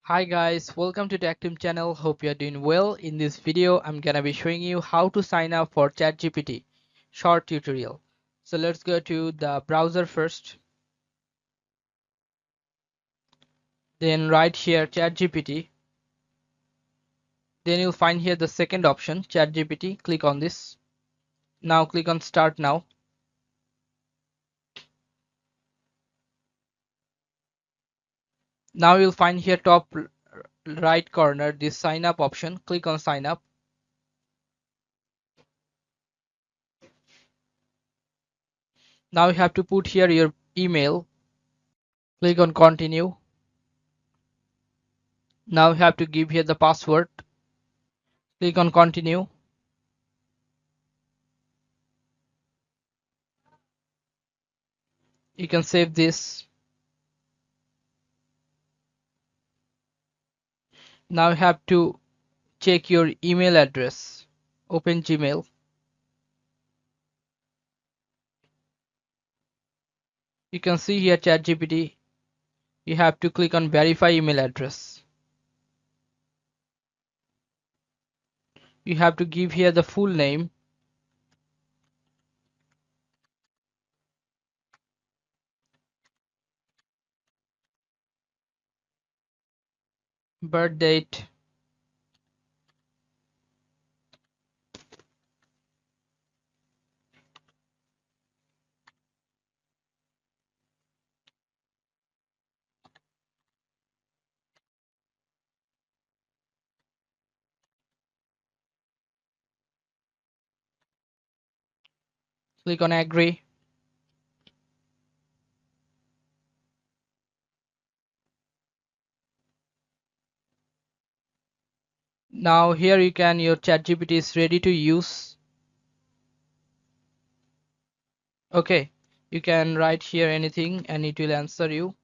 Hi guys, welcome to Tactim channel. Hope you are doing well. In this video, I'm gonna be showing you how to sign up for ChatGPT short tutorial. So let's go to the browser first. Then right here ChatGPT. Then you'll find here the second option ChatGPT. Click on this. Now click on Start Now. Now you'll find here top right corner this sign up option. Click on Sign Up. Now you have to put here your email. Click on Continue. Now you have to give here the password. Click on Continue. You can save this. Now you have to check your email address. Open Gmail. You can see here ChatGPT. You have to click on verify email address. You have to give here the full name, birth date, click on agree. Now here your ChatGPT is ready to use. Okay, you can write here anything and it will answer you.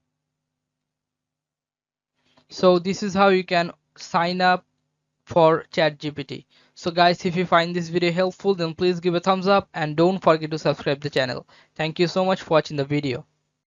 So this is how you can sign up for ChatGPT. So guys, if you find this video helpful, then please give a thumbs up and don't forget to subscribe the channel. Thank you so much for watching the video.